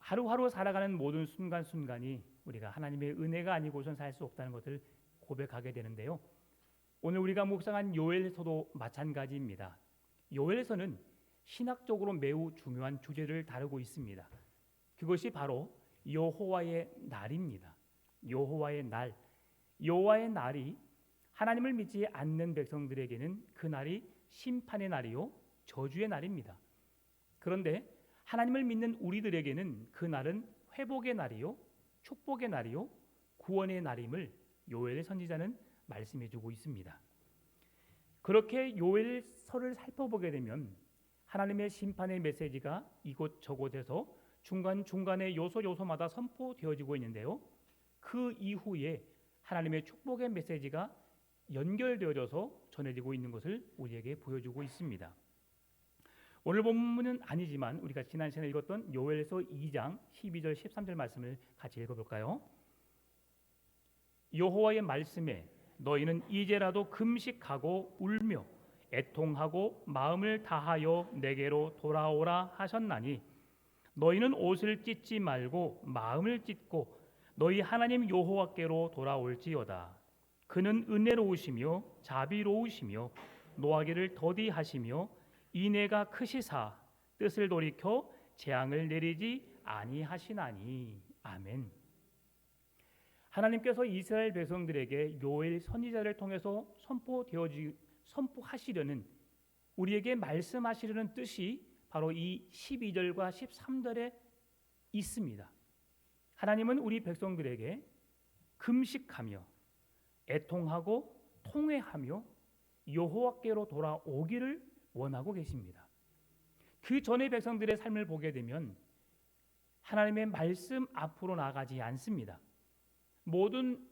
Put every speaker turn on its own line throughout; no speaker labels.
하루하루 살아가는 모든 순간순간이 우리가 하나님의 은혜가 아니고선 살 수 없다는 것을 고백하게 되는데요. 오늘 우리가 묵상한 요엘서도 마찬가지입니다. 요엘서는 신학적으로 매우 중요한 주제를 다루고 있습니다. 그것이 바로 여호와의 날입니다. 여호와의 날. 여호와의 날이 하나님을 믿지 않는 백성들에게는 그 날이 심판의 날이요 저주의 날입니다. 그런데 하나님을 믿는 우리들에게는 그 날은 회복의 날이요 축복의 날이요 구원의 날임을 요엘 선지자는 말씀해 주고 있습니다. 그렇게 요엘서를 살펴보게 되면 하나님의 심판의 메시지가 이곳저곳에서 중간중간에 요소마다 선포되어지고 있는데요. 그 이후에 하나님의 축복의 메시지가 연결되어져서 전해지고 있는 것을 우리에게 보여주고 있습니다. 오늘 본문은 아니지만 우리가 지난 시간에 읽었던 요엘서 2장 12절 13절 말씀을 같이 읽어볼까요? 여호와의 말씀에 너희는 이제라도 금식하고 울며 애통하고 마음을 다하여 내게로 돌아오라 하셨나니 너희는 옷을 찢지 말고 마음을 찢고 너희 하나님 여호와께로 돌아올지어다. 그는 은혜로우시며 자비로우시며 노하기를 더디하시며 인애가 크시사 뜻을 돌이켜 재앙을 내리지 아니하시나니. 아멘. 하나님께서 이스라엘 백성들에게 요엘 선지자를 통해서 선포하시려는 우리에게 말씀하시려는 뜻이 바로 이 12절과 13절에 있습니다. 하나님은 우리 백성들에게 금식하며 애통하고 통회하며 여호와께로 돌아오기를 원하고 계십니다. 그 전의 백성들의 삶을 보게 되면 하나님의 말씀 앞으로 나가지 않습니다. 모든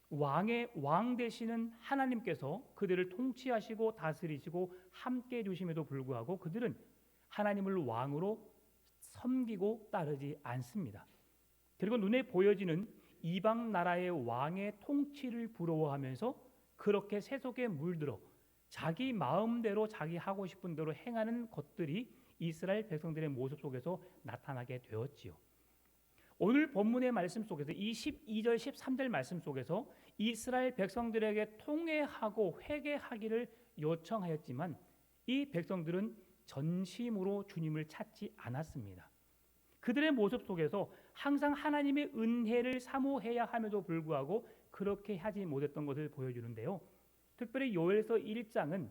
왕 되시는 하나님께서 그들을 통치하시고 다스리시고 함께 해주심에도 불구하고 그들은 하나님을 왕으로 섬기고 따르지 않습니다. 그리고 눈에 보여지는 이방 나라의 왕의 통치를 부러워하면서 그렇게 세속에 물들어 자기 마음대로 자기 하고 싶은 대로 행하는 것들이 이스라엘 백성들의 모습 속에서 나타나게 되었지요. 오늘 본문의 말씀 속에서 이 12절 13절 말씀 속에서 이스라엘 백성들에게 통회하고 회개하기를 요청하였지만 이 백성들은 전심으로 주님을 찾지 않았습니다. 그들의 모습 속에서 항상 하나님의 은혜를 사모해야 함에도 불구하고 그렇게 하지 못했던 것을 보여주는데요. 특별히 요엘서 1장은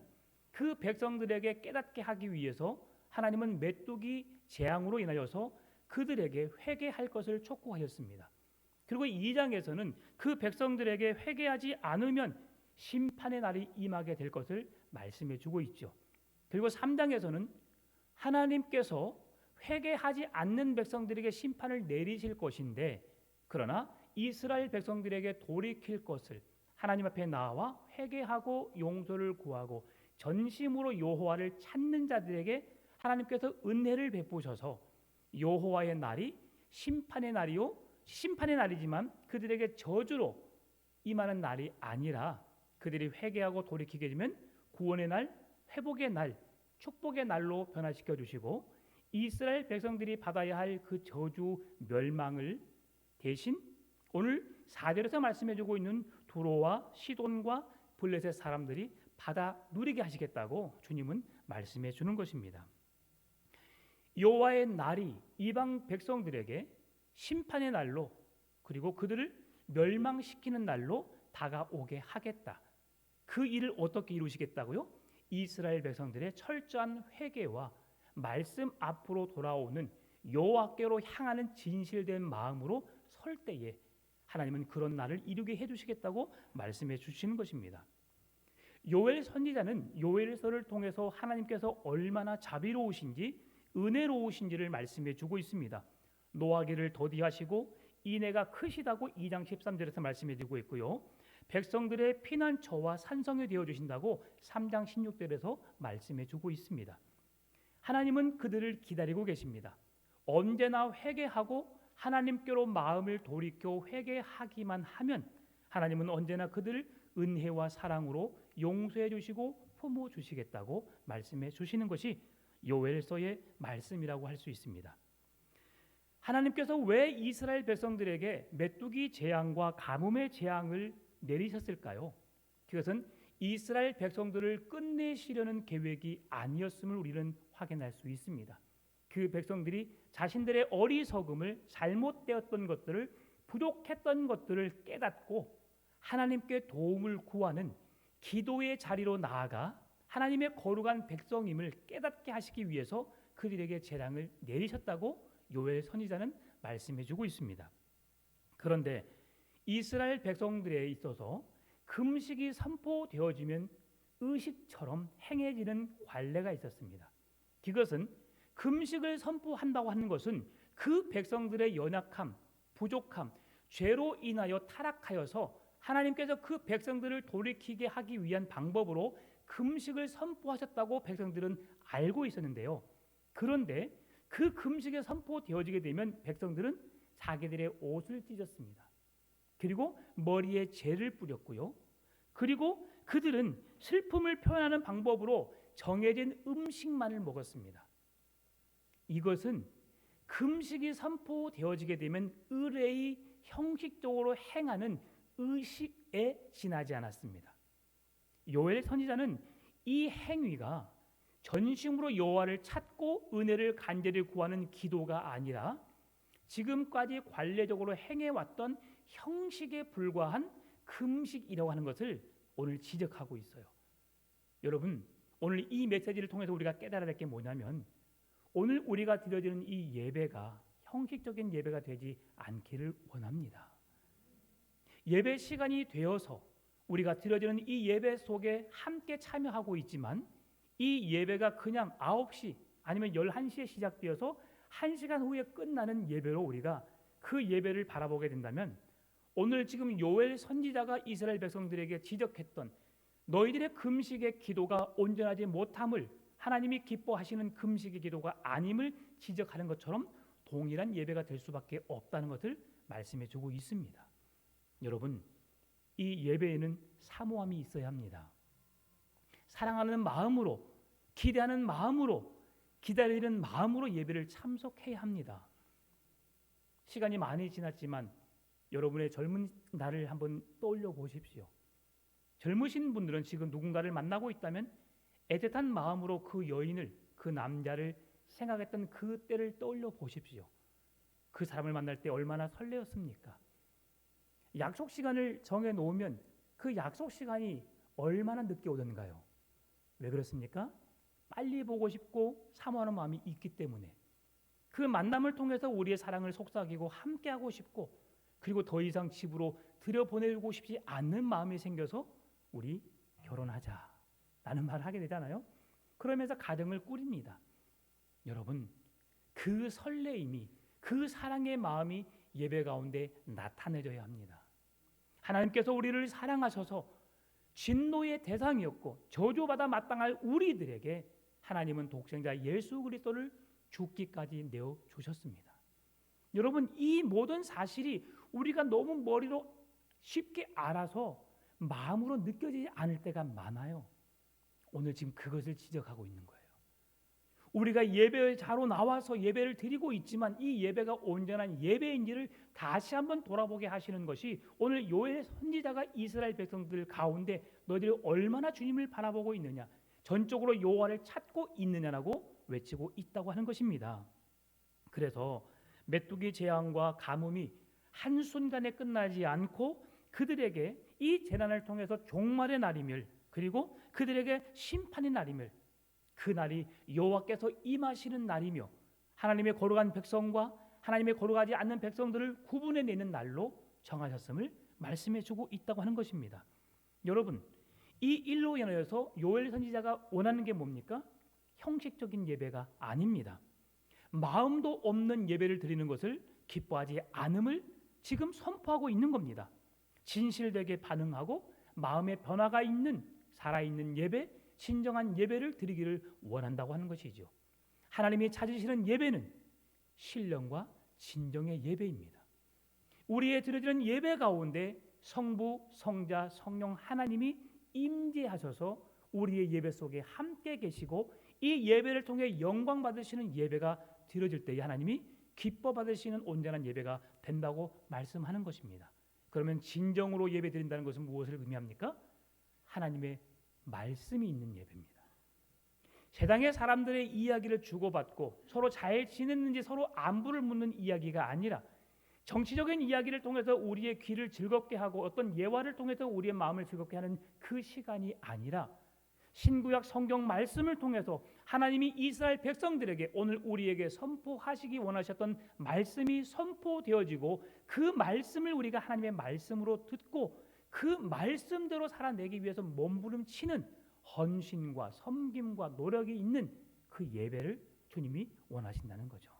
그 백성들에게 깨닫게 하기 위해서 하나님은 메뚜기 재앙으로 인하여서 그들에게 회개할 것을 촉구하였습니다. 그리고 2장에서는 그 백성들에게 회개하지 않으면 심판의 날이 임하게 될 것을 말씀해 주고 있죠. 그리고 3장에서는 하나님께서 회개하지 않는 백성들에게 심판을 내리실 것인데 그러나 이스라엘 백성들에게 돌이킬 것을 하나님 앞에 나와 회개하고 용서를 구하고 전심으로 여호와를 찾는 자들에게 하나님께서 은혜를 베푸셔서 여호와의 날이 심판의 날이지만 그들에게 저주로 임하는 날이 아니라 그들이 회개하고 돌이키게 되면 구원의 날, 회복의 날, 축복의 날로 변화시켜 주시고 이스라엘 백성들이 받아야 할 그 저주 멸망을 대신 오늘 4절에서 말씀해 주고 있는 두로와 시돈과 블레셋 사람들이 받아 누리게 하시겠다고 주님은 말씀해 주는 것입니다. 여호와의 날이 이방 백성들에게 심판의 날로 그리고 그들을 멸망시키는 날로 다가오게 하겠다. 그 일을 어떻게 이루시겠다고요? 이스라엘 백성들의 철저한 회개와 말씀 앞으로 돌아오는 여호와께로 향하는 진실된 마음으로 설 때에 하나님은 그런 날을 이루게 해주시겠다고 말씀해 주시는 것입니다. 요엘 선지자는 요엘서를 통해서 하나님께서 얼마나 자비로우신지 은혜로우신지를 말씀해 주고 있습니다. 노하기를 더디하시고 인애가 크시다고 2장 13절에서 말씀해 주고 있고요. 백성들의 피난처와 산성이 되어 주신다고 3장 16절에서 말씀해 주고 있습니다. 하나님은 그들을 기다리고 계십니다. 언제나 회개하고 하나님께로 마음을 돌이켜 회개하기만 하면 하나님은 언제나 그들을 은혜와 사랑으로 용서해 주시고 품어 주시겠다고 말씀해 주시는 것이 요엘서의 말씀이라고 할 수 있습니다. 하나님께서 왜 이스라엘 백성들에게 메뚜기 재앙과 가뭄의 재앙을 내리셨을까요? 그것은 이스라엘 백성들을 끝내시려는 계획이 아니었음을 우리는 확인할 수 있습니다. 그 백성들이 자신들의 어리석음을, 잘못되었던 것들을, 부족했던 것들을 깨닫고 하나님께 도움을 구하는 기도의 자리로 나아가 하나님의 거룩한 백성임을 깨닫게 하시기 위해서 그들에게 재앙을 내리셨다고 요엘 선지자는 말씀해주고 있습니다. 그런데 이스라엘 백성들에 있어서 금식이 선포되어지면 의식처럼 행해지는 관례가 있었습니다. 그것은 금식을 선포한다고 하는 것은 그 백성들의 연약함, 부족함, 죄로 인하여 타락하여서 하나님께서 그 백성들을 돌이키게 하기 위한 방법으로 금식을 선포하셨다고 백성들은 알고 있었는데요. 그런데 그 금식이 선포되어지게 되면 백성들은 자기들의 옷을 찢었습니다. 그리고 머리에 재를 뿌렸고요. 그리고 그들은 슬픔을 표현하는 방법으로 정해진 음식만을 먹었습니다. 이것은 금식이 선포되어지게 되면 의례의 형식적으로 행하는 의식에 지나지 않았습니다. 요엘 선지자는 이 행위가 전심으로 여호와를 찾고 은혜를 간절히 구하는 기도가 아니라 지금까지 관례적으로 행해왔던 형식에 불과한 금식이라고 하는 것을 오늘 지적하고 있어요. 여러분, 오늘 이 메시지를 통해서 우리가 깨달아야 될 게 뭐냐면 오늘 우리가 드려지는 이 예배가 형식적인 예배가 되지 않기를 원합니다. 예배 시간이 되어서 우리가 드려지는 이 예배 속에 함께 참여하고 있지만 이 예배가 그냥 9시 아니면 11시에 시작되어서 1시간 후에 끝나는 예배로 우리가 그 예배를 바라보게 된다면 오늘 지금 요엘 선지자가 이스라엘 백성들에게 지적했던 너희들의 금식의 기도가 온전하지 못함을 하나님이 기뻐하시는 금식의 기도가 아님을 지적하는 것처럼 동일한 예배가 될 수밖에 없다는 것을 말씀해 주고 있습니다. 여러분, 이 예배에는 사모함이 있어야 합니다. 사랑하는 마음으로, 기대하는 마음으로, 기다리는 마음으로 예배를 참석해야 합니다. 시간이 많이 지났지만 여러분의 젊은 날을 한번 떠올려 보십시오. 젊으신 분들은 지금 누군가를 만나고 있다면 애틋한 마음으로 그 여인을, 그 남자를 생각했던 그 때를 떠올려 보십시오. 그 사람을 만날 때 얼마나 설레었습니까? 약속 시간을 정해 놓으면 그 약속 시간이 얼마나 늦게 오던가요? 왜 그렇습니까? 빨리 보고 싶고 사모하는 마음이 있기 때문에 그 만남을 통해서 우리의 사랑을 속삭이고 함께하고 싶고 그리고 더 이상 집으로 들여보내고 싶지 않는 마음이 생겨서 우리 결혼하자 라는 말을 하게 되잖아요. 그러면서 가정을 꾸립니다. 여러분, 그 설레임이, 그 사랑의 마음이 예배 가운데 나타내져야 합니다. 하나님께서 우리를 사랑하셔서 진노의 대상이었고 저주받아 마땅할 우리들에게 하나님은 독생자 예수 그리스도를 죽기까지 내어주셨습니다. 여러분, 이 모든 사실이 우리가 너무 머리로 쉽게 알아서 마음으로 느껴지지 않을 때가 많아요. 오늘 지금 그것을 지적하고 있는 거예요. 우리가 예배자로 나와서 예배를 드리고 있지만 이 예배가 온전한 예배인지를 다시 한번 돌아보게 하시는 것이 오늘 요엘 선지자가 이스라엘 백성들 가운데 너희들이 얼마나 주님을 바라보고 있느냐, 전적으로 여호와를 찾고 있느냐라고 외치고 있다고 하는 것입니다. 그래서 메뚜기 재앙과 가뭄이 한순간에 끝나지 않고 그들에게 이 재난을 통해서 종말의 날임을, 그리고 그들에게 심판의 날임을, 그 날이 여호와께서 임하시는 날이며 하나님의 거룩한 백성과 하나님의 거룩하지 않는 백성들을 구분해내는 날로 정하셨음을 말씀해주고 있다고 하는 것입니다. 여러분, 이 일로 인하여서 요엘 선지자가 원하는 게 뭡니까? 형식적인 예배가 아닙니다. 마음도 없는 예배를 드리는 것을 기뻐하지 않음을 지금 선포하고 있는 겁니다. 진실되게 반응하고 마음의 변화가 있는 살아있는 예배, 진정한 예배를 드리기를 원한다고 하는 것이죠. 하나님이 찾으시는 예배는 신령과 진정의 예배입니다. 우리의 드려지는 예배 가운데 성부, 성자, 성령 하나님이 임재하셔서 우리의 예배 속에 함께 계시고 이 예배를 통해 영광 받으시는 예배가 드려질 때에 하나님이 기뻐 받으시는 온전한 예배가 된다고 말씀하는 것입니다. 그러면 진정으로 예배 드린다는 것은 무엇을 의미합니까? 하나님의 말씀이 있는 예배입니다. 세상의 사람들의 이야기를 주고받고 서로 잘 지냈는지 서로 안부를 묻는 이야기가 아니라 정치적인 이야기를 통해서 우리의 귀를 즐겁게 하고 어떤 예화를 통해서 우리의 마음을 즐겁게 하는 그 시간이 아니라 신구약 성경 말씀을 통해서 하나님이 이스라엘 백성들에게 오늘 우리에게 선포하시기 원하셨던 말씀이 선포되어지고 그 말씀을 우리가 하나님의 말씀으로 듣고 그 말씀대로 살아내기 위해서 몸부림치는 헌신과 섬김과 노력이 있는 그 예배를 주님이 원하신다는 거죠.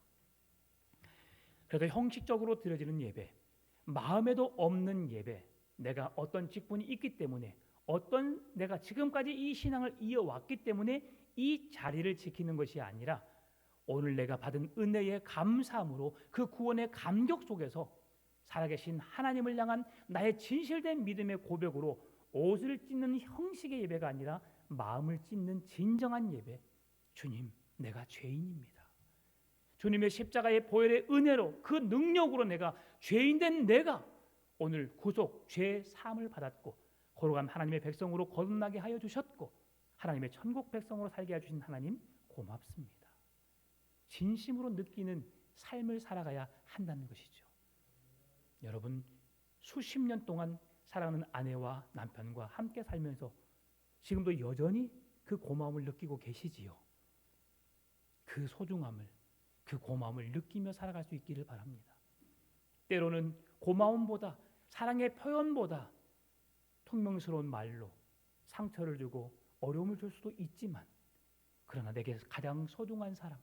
그래서 형식적으로 드려지는 예배, 마음에도 없는 예배, 내가 어떤 직분이 있기 때문에 내가 지금까지 이 신앙을 이어왔기 때문에 이 자리를 지키는 것이 아니라 오늘 내가 받은 은혜의 감사함으로 그 구원의 감격 속에서 살아계신 하나님을 향한 나의 진실된 믿음의 고백으로 옷을 찢는 형식의 예배가 아니라 마음을 찢는 진정한 예배. 주님, 내가 죄인입니다. 주님의 십자가의 보혈의 은혜로 그 능력으로 내가 죄인된 내가 오늘 구속, 죄 사함을 받았고 거룩한 하나님의 백성으로 거듭나게 하여 주셨고 하나님의 천국 백성으로 살게 해주신 하나님 고맙습니다. 진심으로 느끼는 삶을 살아가야 한다는 것이죠. 여러분, 수십 년 동안 사랑하는 아내와 남편과 함께 살면서 지금도 여전히 그 고마움을 느끼고 계시지요. 그 소중함을, 그 고마움을 느끼며 살아갈 수 있기를 바랍니다. 때로는 고마움보다, 사랑의 표현보다 퉁명스러운 말로 상처를 주고 어려움을 줄 수도 있지만 그러나 내게 가장 소중한 사람,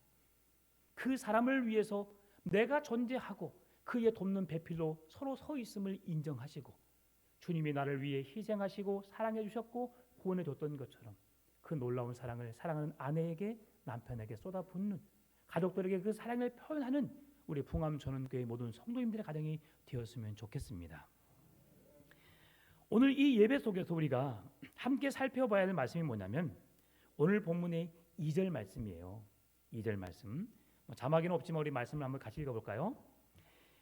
그 사람을 위해서 내가 존재하고 그의 돕는 배필로 서로 서 있음을 인정하시고 주님이 나를 위해 희생하시고 사랑해 주셨고 구원해 줬던 것처럼 그 놀라운 사랑을 사랑하는 아내에게, 남편에게 쏟아붓는, 가족들에게 그 사랑을 표현하는 우리 풍암전원교회 모든 성도님들의 가정이 되었으면 좋겠습니다. 오늘 이 예배 속에서 우리가 함께 살펴봐야 할 말씀이 뭐냐면 오늘 본문의 2절 말씀이에요. 2절 말씀. 자막에는 없지만 우리 말씀을 한번 같이 읽어볼까요?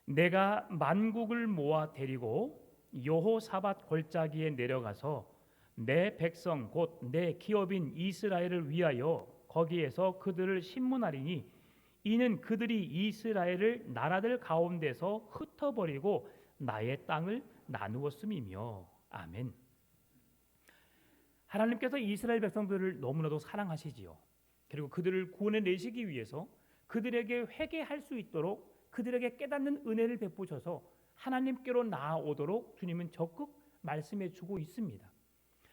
내가 만국을 모아 데리고 여호사밧 골짜기에 내려가서 내 백성 곧 내 기업인 이스라엘을 위하여 거기에서 그들을 심문하리니 이는 그들이 이스라엘을 나라들 가운데서 흩어버리고 나의 땅을 나누었음이며. 아멘. 하나님께서 이스라엘 백성들을 너무나도 사랑하시지요. 그리고 그들을 구원해 내시기 위해서 그들에게 회개할 수 있도록 그들에게 깨닫는 은혜를 베푸셔서 하나님께로 나아오도록 주님은 적극 말씀해 주고 있습니다.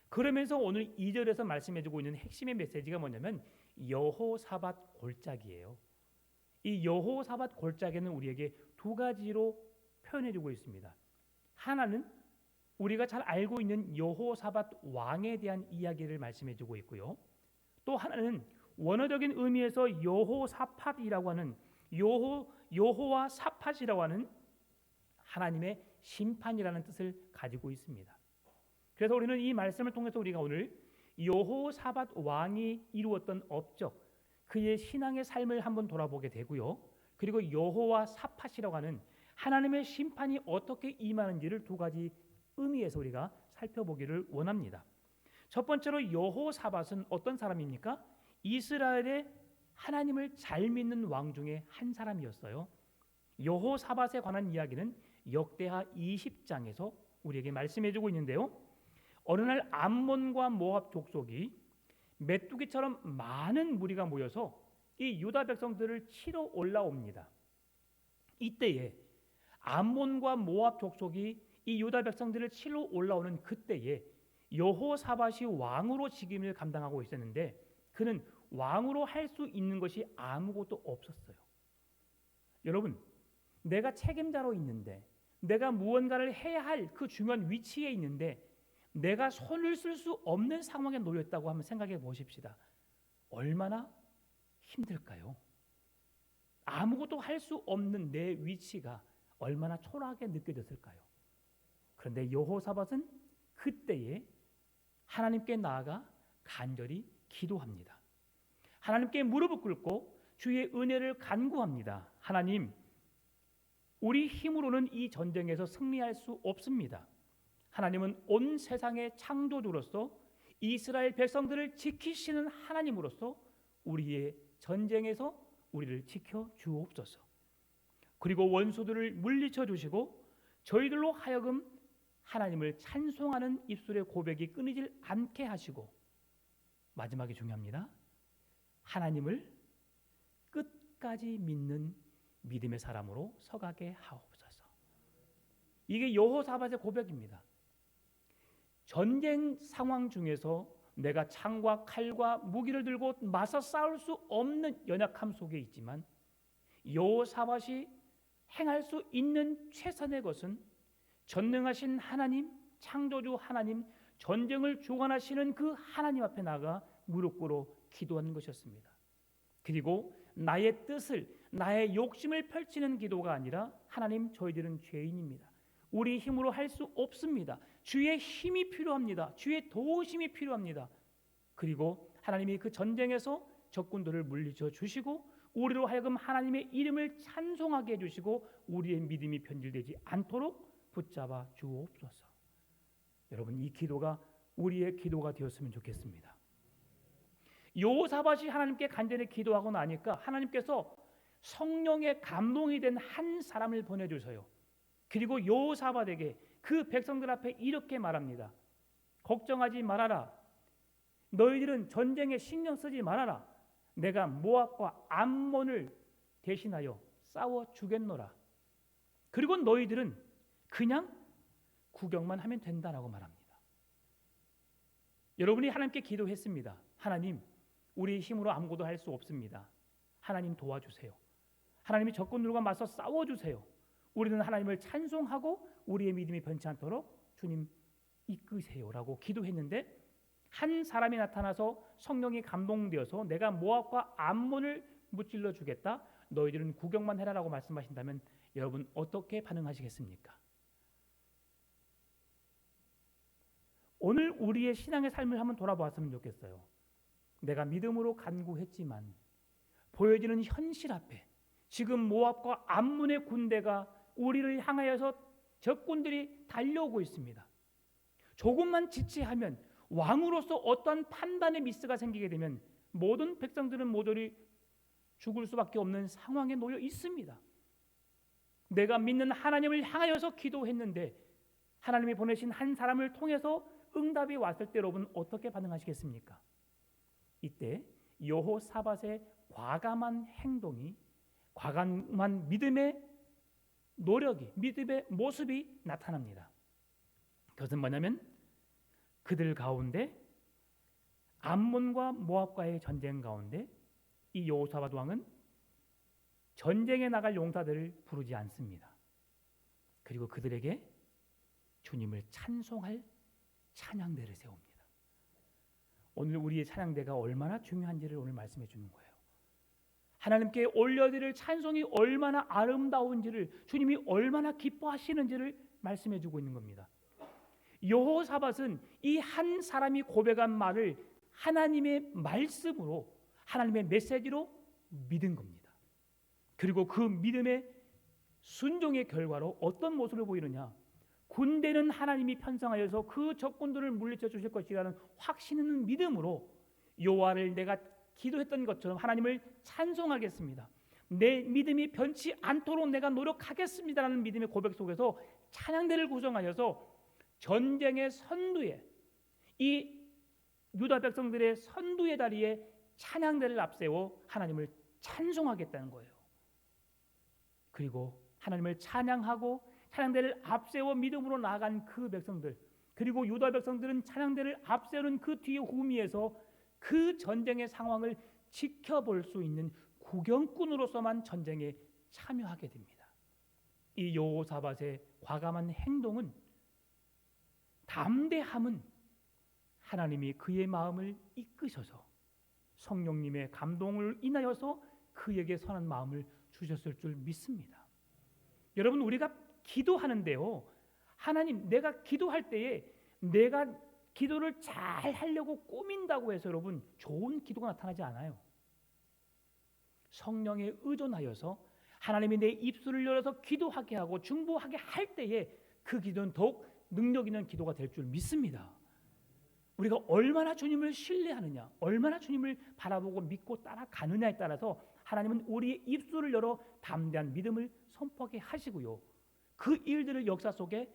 그러면서 오늘 2절에서 말씀해 주고 있는 핵심의 메시지가 뭐냐면 여호사밧 골짜기예요. 이 여호사밧 골짜기는 우리에게 두 가지로 표현해 주고 있습니다. 하나는 우리가 잘 알고 있는 여호사밧 왕에 대한 이야기를 말씀해 주고 있고요. 또 하나는 원어적인 의미에서 여호사밧이라고 하는 여호와 사밧이라고 하는 하나님의 심판이라는 뜻을 가지고 있습니다. 그래서 우리는 이 말씀을 통해서 우리가 오늘 여호사밧 왕이 이루었던 업적, 그의 신앙의 삶을 한번 돌아보게 되고요. 그리고 여호와 사밧이라고 하는 하나님의 심판이 어떻게 임하는지를 두 가지 의미에서 우리가 살펴보기를 원합니다. 첫 번째로 여호사밧은 어떤 사람입니까? 이스라엘의 하나님을 잘 믿는 왕 중에 한 사람이었어요. 여호사밧에 관한 이야기는 역대하 20장에서 우리에게 말씀해주고 있는데요. 어느 날 암몬과 모압 족속이 메뚜기처럼 많은 무리가 모여서 이 유다 백성들을 치러 올라옵니다. 이때에 암몬과 모압 족속이 이 유다 백성들을 치러 올라오는 그때에 여호사밧이 왕으로 직임을 감당하고 있었는데 그는 왕으로 할 수 있는 것이 아무것도 없었어요. 여러분, 내가 책임자로 있는데 내가 무언가를 해야 할 그 중요한 위치에 있는데 내가 손을 쓸 수 없는 상황에 놓였다고 한번 생각해 보십시다. 얼마나 힘들까요? 아무것도 할 수 없는 내 위치가 얼마나 초라하게 느껴졌을까요? 그런데 여호사밧은 그때에 하나님께 나아가 간절히 기도합니다. 하나님께 무릎을 꿇고 주의 은혜를 간구합니다. 하나님, 우리 힘으로는 이 전쟁에서 승리할 수 없습니다. 하나님은 온 세상의 창조주로서 이스라엘 백성들을 지키시는 하나님으로서 우리의 전쟁에서 우리를 지켜 주옵소서. 그리고 원수들을 물리쳐 주시고 저희들로 하여금 하나님을 찬송하는 입술의 고백이 끊이질 않게 하시고, 마지막에 중요합니다. 하나님을 끝까지 믿는 믿음의 사람으로 서가게 하옵소서. 이게 여호사밧의 고백입니다. 전쟁 상황 중에서 내가 창과 칼과 무기를 들고 맞서 싸울 수 없는 연약함 속에 있지만 여호사밧이 행할 수 있는 최선의 것은 전능하신 하나님, 창조주 하나님, 전쟁을 주관하시는 그 하나님 앞에 나가 무릎 꿇어 기도하는 것이었습니다. 그리고 나의 뜻을, 나의 욕심을 펼치는 기도가 아니라, 하나님, 저희들은 죄인입니다. 우리 힘으로 할 수 없습니다. 주의 힘이 필요합니다. 주의 도우심이 필요합니다. 그리고 하나님이 그 전쟁에서 적군들을 물리쳐 주시고 우리로 하여금 하나님의 이름을 찬송하게 해주시고 우리의 믿음이 변질되지 않도록 붙잡아 주옵소서. 여러분, 이 기도가 우리의 기도가 되었으면 좋겠습니다. 여호사밧이 하나님께 간절히 기도하고 나니까 하나님께서 성령의 감동이 된 한 사람을 보내주세요. 그리고 여호사밧에게 그 백성들 앞에 이렇게 말합니다. 걱정하지 말아라. 너희들은 전쟁에 신경 쓰지 말아라. 내가 모압과 암몬을 대신하여 싸워 주겠노라. 그리고 너희들은 그냥 구경만 하면 된다라고 말합니다. 여러분이 하나님께 기도했습니다. 하나님, 우리 힘으로 아무것도 할 수 없습니다. 하나님 도와주세요. 하나님이 적군들과 맞서 싸워주세요. 우리는 하나님을 찬송하고 우리의 믿음이 변치 않도록 주님 이끄세요라고 기도했는데, 한 사람이 나타나서 성령이 감동되어서 내가 모압과 암몬을 무찔러 주겠다, 너희들은 구경만 해라라고 말씀하신다면 여러분 어떻게 반응하시겠습니까? 오늘 우리의 신앙의 삶을 한번 돌아보았으면 좋겠어요. 내가 믿음으로 간구했지만 보여지는 현실 앞에 지금 모압과 암몬의 군대가 우리를 향하여서 적군들이 달려오고 있습니다. 조금만 지체하면, 왕으로서 어떠한 판단의 미스가 생기게 되면 모든 백성들은 모조리 죽을 수밖에 없는 상황에 놓여 있습니다. 내가 믿는 하나님을 향하여서 기도했는데 하나님이 보내신 한 사람을 통해서 응답이 왔을 때 여러분 어떻게 반응하시겠습니까? 이때 여호사밧의 과감한 행동이, 과감한 믿음의 노력이, 믿음의 모습이 나타납니다. 그것은 뭐냐면 그들 가운데, 암몬과 모압과의 전쟁 가운데 이 여호사밧 왕은 전쟁에 나갈 용사들을 부르지 않습니다. 그리고 그들에게 주님을 찬송할 찬양대를 세웁니다. 오늘 우리의 찬양대가 얼마나 중요한지를 오늘 말씀해 주는 거예요. 하나님께 올려드릴 찬송이 얼마나 아름다운지를, 주님이 얼마나 기뻐하시는지를 말씀해 주고 있는 겁니다. 여호사밧은 이 한 사람이 고백한 말을 하나님의 말씀으로, 하나님의 메시지로 믿은 겁니다. 그리고 그 믿음의 순종의 결과로 어떤 모습을 보이느냐? 군대는 하나님이 편성하여서 그 적군들을 물리쳐 주실 것이라는 확신 있는 믿음으로 여호와를 내가 기도했던 것처럼 하나님을 찬송하겠습니다. 내 믿음이 변치 않도록 내가 노력하겠습니다라는 믿음의 고백 속에서 찬양대를 구성하여서 전쟁의 선두에, 이 유다 백성들의 선두의 자리에 찬양대를 앞세워 하나님을 찬송하겠다는 거예요. 그리고 하나님을 찬양하고 찬양대를 앞세워 믿음으로 나아간 그 백성들, 그리고 유다 백성들은 찬양대를 앞세우는 그 뒤에 후미에서 그 전쟁의 상황을 지켜볼 수 있는 구경꾼으로서만 전쟁에 참여하게 됩니다. 이 여호사밧의 과감한 행동은, 담대함은 하나님이 그의 마음을 이끄셔서 성령님의 감동을 인하여서 그에게 선한 마음을 주셨을 줄 믿습니다. 여러분, 우리가 기도하는데요, 하나님, 내가 기도할 때에 내가 기도를 잘 하려고 꾸민다고 해서 여러분 좋은 기도가 나타나지 않아요. 성령에 의존하여서 하나님이 내 입술을 열어서 기도하게 하고 중보하게 할 때에 그 기도는 더욱 능력 있는 기도가 될 줄 믿습니다. 우리가 얼마나 주님을 신뢰하느냐, 얼마나 주님을 바라보고 믿고 따라가느냐에 따라서 하나님은 우리의 입술을 열어 담대한 믿음을 선포하게 하시고요, 그 일들을 역사 속에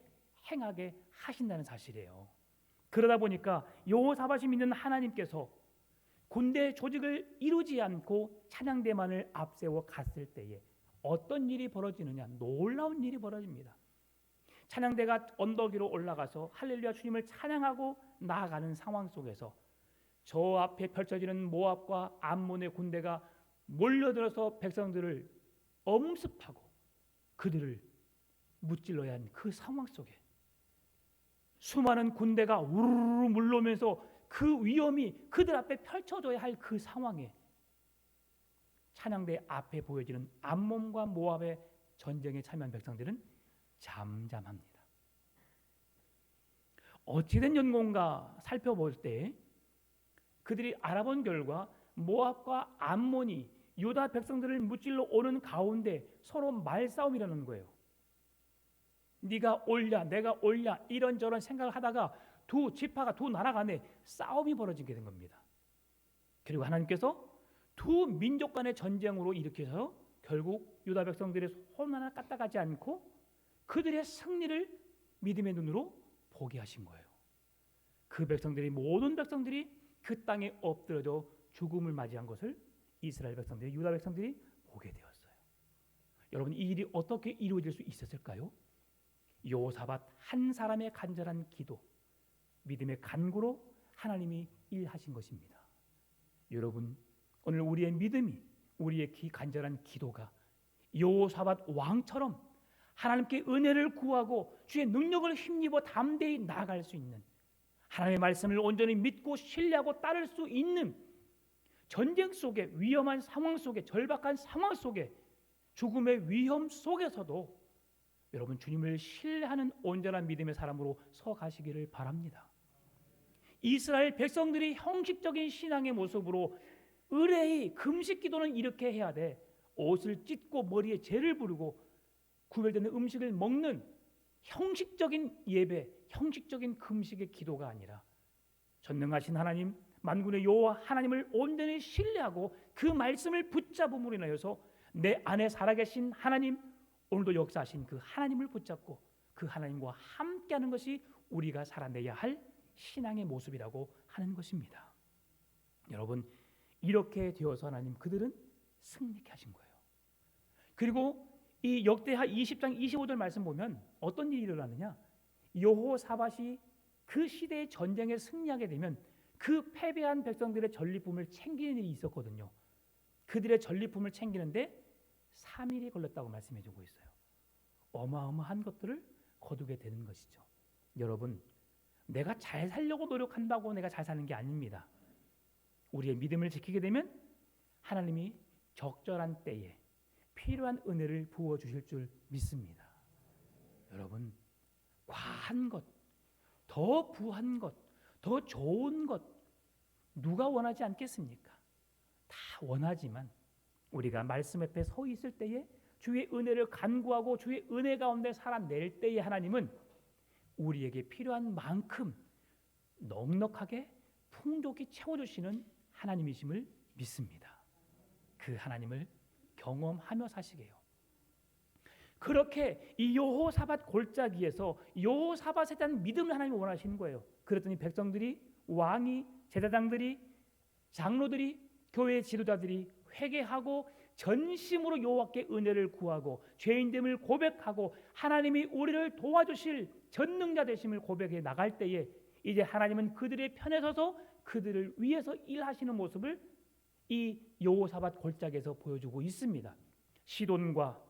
행하게 하신다는 사실이에요. 그러다 보니까 여호사밧이 믿는 하나님께서 군대 조직을 이루지 않고 찬양대만을 앞세워 갔을 때에 어떤 일이 벌어지느냐, 놀라운 일이 벌어집니다. 찬양대가 언덕 위로 올라가서 할렐루야 주님을 찬양하고 나아가는 상황 속에서 저 앞에 펼쳐지는 모압과 암몬의 군대가 몰려들어서 백성들을 엄습하고 그들을 무찔러야 하는 그 상황 속에 수많은 군대가 우르르 물러오면서 그 위험이 그들 앞에 펼쳐져야 할 그 상황에 찬양대 앞에 보여지는 암몬과 모압의 전쟁에 참여한 백성들은 잠잠합니다. 어찌된 연고인가 살펴볼 때 그들이 알아본 결과 모압과 암몬이 유다 백성들을 무찔러 오는 가운데 서로 말싸움이라는 거예요. 네가 옳냐 내가 옳냐 이런저런 생각을 하다가 두 지파가 두 나라 간에 싸움이 벌어지게 된 겁니다. 그리고 하나님께서 두 민족 간의 전쟁으로 일으켜서 결국 유다 백성들의 손 하나 까딱하지 않고 그들의 승리를 믿음의 눈으로 보게 하신 거예요. 그 백성들이 모든 백성들이 그 땅에 엎드려져 죽음을 맞이한 것을 이스라엘 백성들이 유다 백성들이 보게 되었어요. 여러분, 이 일이 어떻게 이루어질 수 있었을까요? 여호사밧 한 사람의 간절한 기도, 믿음의 간구로 하나님이 일하신 것입니다. 여러분, 오늘 우리의 믿음이, 우리의 간절한 기도가 여호사밧 왕처럼 하나님께 은혜를 구하고 주의 능력을 힘입어 담대히 나아갈 수 있는, 하나님의 말씀을 온전히 믿고 신뢰하고 따를 수 있는, 전쟁 속에, 위험한 상황 속에, 절박한 상황 속에, 죽음의 위험 속에서도 여러분 주님을 신뢰하는 온전한 믿음의 사람으로 서 가시기를 바랍니다. 이스라엘 백성들이 형식적인 신앙의 모습으로 의뢰의 금식 기도는 이렇게 해야 돼. 옷을 찢고 머리에 재를 부르고 구별되는 음식을 먹는 형식적인 예배, 형식적인 금식의 기도가 아니라 전능하신 하나님, 만군의 여호와 하나님을 온전히 신뢰하고 그 말씀을 붙잡음으로 인하여서 내 안에 살아계신 하나님, 오늘도 역사하신 그 하나님을 붙잡고 그 하나님과 함께하는 것이 우리가 살아내야 할 신앙의 모습이라고 하는 것입니다. 여러분, 이렇게 되어서 하나님 그들은 승리케 하신 거예요. 그리고 이 역대하 20장 25절 말씀 보면 어떤 일이 일어나느냐, 여호사밧이 그 시대의 전쟁에 승리하게 되면 그 패배한 백성들의 전리품을 챙기는 일이 있었거든요. 그들의 전리품을 챙기는데 3일이 걸렸다고 말씀해 주고 있어요. 어마어마한 것들을 거두게 되는 것이죠. 여러분, 내가 잘 살려고 노력한다고 내가 잘 사는 게 아닙니다. 우리의 믿음을 지키게 되면 하나님이 적절한 때에 필요한 은혜를 부어주실 줄 믿습니다. 여러분, 과한 것, 더 부한 것, 더 좋은 것 누가 원하지 않겠습니까? 다 원하지만 우리가 말씀 앞에 서 있을 때에 주의 은혜를 간구하고 주의 은혜 가운데 살아낼 때에 하나님은 우리에게 필요한 만큼 넉넉하게 풍족히 채워주시는 하나님이심을 믿습니다. 그 하나님을 경험하며 사시게요. 그렇게 이 여호사밧 골짜기에서 여호사밧에 대한 믿음을 하나님이 원하시는 거예요. 그랬더니 백성들이, 왕이, 제사장들이, 장로들이, 교회 지도자들이 회개하고 전심으로 여호와께 은혜를 구하고 죄인됨을 고백하고 하나님이 우리를 도와주실 전능자 되심을 고백해 나갈 때에 이제 하나님은 그들의 편에 서서 그들을 위해서 일하시는 모습을 이 여호사밧 골짜기에서 보여주고 있습니다. 시돈과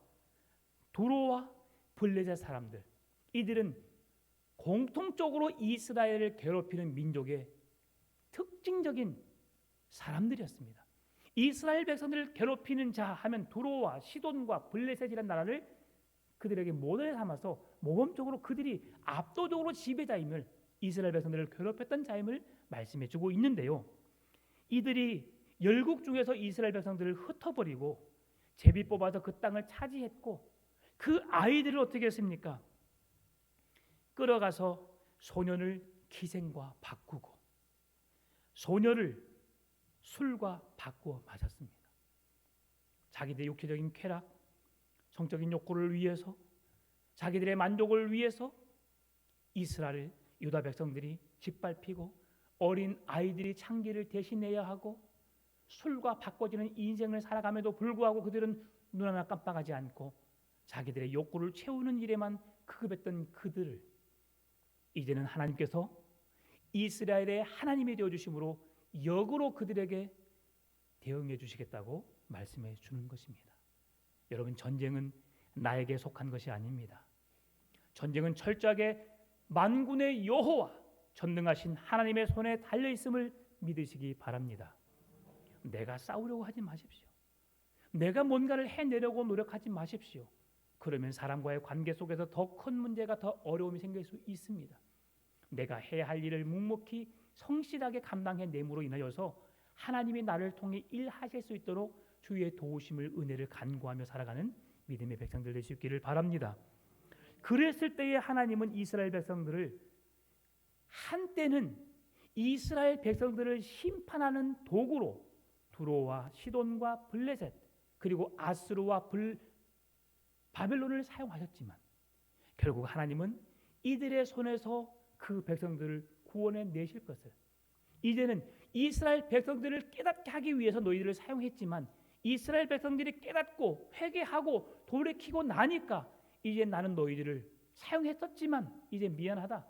두로와 블레셋 사람들, 이들은 공통적으로 이스라엘을 괴롭히는 민족의 특징적인 사람들이었습니다. 이스라엘 백성들을 괴롭히는 자 하면 두로와 시돈과 블레셋이라는 나라를 그들에게 모델 삼아서 모범적으로 그들이 압도적으로 지배자임을, 이스라엘 백성들을 괴롭혔던 자임을 말씀해 주고 있는데요. 이들이 열국 중에서 이스라엘 백성들을 흩어버리고 제비 뽑아서 그 땅을 차지했고 그 아이들을 어떻게 했습니까? 끌어가서 소년을 기생과 바꾸고 소녀를 술과 바꾸어 마셨습니다. 자기들의 육체적인 쾌락, 성적인 욕구를 위해서, 자기들의 만족을 위해서 이스라엘 유다 백성들이 짓밟히고 어린 아이들이 창기를 대신해야 하고 술과 바꿔지는 인생을 살아감에도 불구하고 그들은 눈 하나 깜빡하지 않고 자기들의 욕구를 채우는 일에만 급급했던 그들을 이제는 하나님께서 이스라엘의 하나님이 되어주심으로 역으로 그들에게 대응해 주시겠다고 말씀해 주는 것입니다. 여러분, 전쟁은 나에게 속한 것이 아닙니다. 전쟁은 철저하게 만군의 여호와 전능하신 하나님의 손에 달려 있음을 믿으시기 바랍니다. 내가 싸우려고 하지 마십시오. 내가 뭔가를 해내려고 노력하지 마십시오. 그러면 사람과의 관계 속에서 더 큰 문제가, 더 어려움이 생길 수 있습니다. 내가 해야 할 일을 묵묵히 성실하게 감당해냄으로 인하여서 하나님이 나를 통해 일하실 수 있도록 주의 도우심을, 은혜를 간구하며 살아가는 믿음의 백성들 될 수 있기를 바랍니다. 그랬을 때에 하나님은 이스라엘 백성들을, 한때는 이스라엘 백성들을 심판하는 도구로 두로와 시돈과 블레셋 그리고 아스루와 바벨론을 사용하셨지만 결국 하나님은 이들의 손에서 그 백성들을 구원해 내실 것을, 이제는 이스라엘 백성들을 깨닫게 하기 위해서 너희들을 사용했지만 이스라엘 백성들이 깨닫고 회개하고 돌이키고 나니까 이제 나는 너희들을 사용했었지만 이제 미안하다.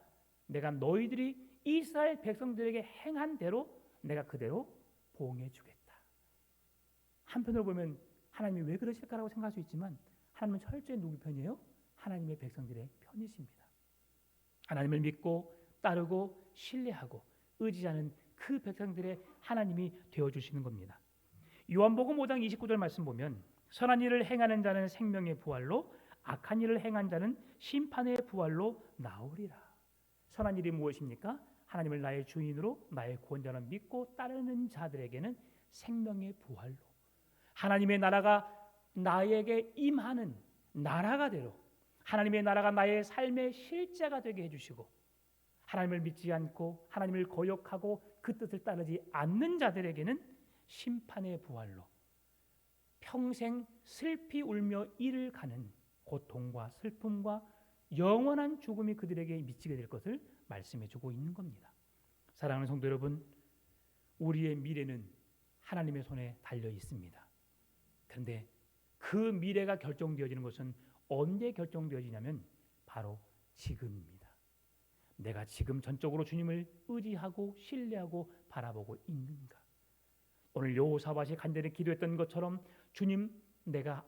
내가 너희들이 이스라엘 백성들에게 행한 대로 내가 그대로 보응해 주겠다. 한편으로 보면 하나님이 왜 그러실까라고 생각할 수 있지만 하나님은 철저히 누구 편이에요? 하나님의 백성들의 편이십니다. 하나님을 믿고 따르고 신뢰하고 의지하는 그 백성들의 하나님이 되어주시는 겁니다. 요한복음 5장 29절 말씀 보면 선한 일을 행하는 자는 생명의 부활로 악한 일을 행한 자는 심판의 부활로 나오리라. 선한 일이 무엇입니까? 하나님을 나의 주인으로 나의 구원자로 믿고 따르는 자들에게는 생명의 부활로, 하나님의 나라가 나에게 임하는 나라가대로 하나님의 나라가 나의 삶의 실제가 되게 해주시고, 하나님을 믿지 않고 하나님을 거역하고 그 뜻을 따르지 않는 자들에게는 심판의 부활로 평생 슬피 울며 이를 가는 고통과 슬픔과 영원한 죽음이 그들에게 미치게 될 것을 말씀해 주고 있는 겁니다. 사랑하는 성도 여러분, 우리의 미래는 하나님의 손에 달려 있습니다. 그런데 그 미래가 결정되어지는 것은 언제 결정되어지냐면 바로 지금입니다. 내가 지금 전적으로 주님을 의지하고 신뢰하고 바라보고 있는가? 오늘 여호사밧이 간절히 기도했던 것처럼 주님, 내가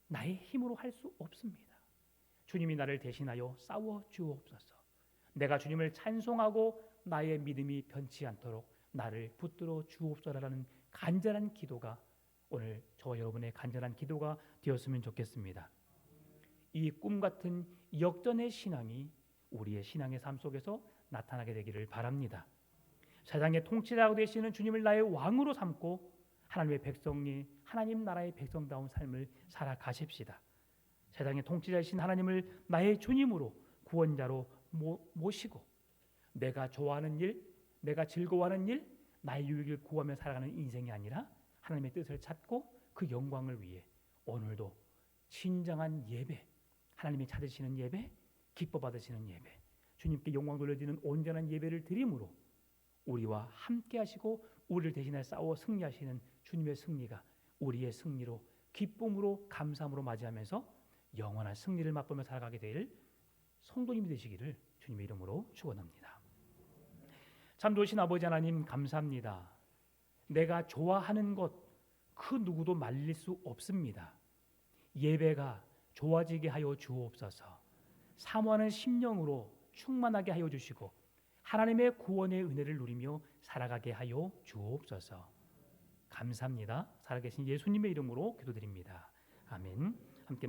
나의 힘으로 할 수 없습니다. 주님이 나를 대신하여 싸워 주옵소서. 내가 주님을 찬송하고 나의 믿음이 변치 않도록 나를 붙들어 주옵소서라는 간절한 기도가 오늘 저와 여러분의 간절한 기도가 되었으면 좋겠습니다. 이 꿈같은 역전의 신앙이 우리의 신앙의 삶 속에서 나타나게 되기를 바랍니다. 세상의 통치자가 되시는 주님을 나의 왕으로 삼고 하나님의 백성이 하나님 나라의 백성다운 삶을 살아가십시다. 세상의 통치자이신 하나님을 나의 주님으로 구원자로 모시고 내가 좋아하는 일, 내가 즐거워하는 일, 나의 유익을 구하며 살아가는 인생이 아니라 하나님의 뜻을 찾고 그 영광을 위해 오늘도 진정한 예배, 하나님이 찾으시는 예배, 기뻐 받으시는 예배, 주님께 영광 돌려드리는 온전한 예배를 드림으로 우리와 함께 하시고 우리를 대신해 싸워 승리하시는 주님의 승리가 우리의 승리로 기쁨으로 감사함으로 맞이하면서 영원한 승리를 맛보며 살아가게 될 성도님이 되시기를 주님의 이름으로 축원합니다. 참 좋으신 아버지 하나님, 감사합니다. 내가 좋아하는 것 그 누구도 말릴 수 없습니다. 예배가 좋아지게 하여 주옵소서. 사모하는 심령으로 충만하게 하여 주시고 하나님의 구원의 은혜를 누리며 살아가게 하여 주옵소서. 감사합니다. 살아계신 예수님의 이름으로 기도드립니다. 아멘. 함께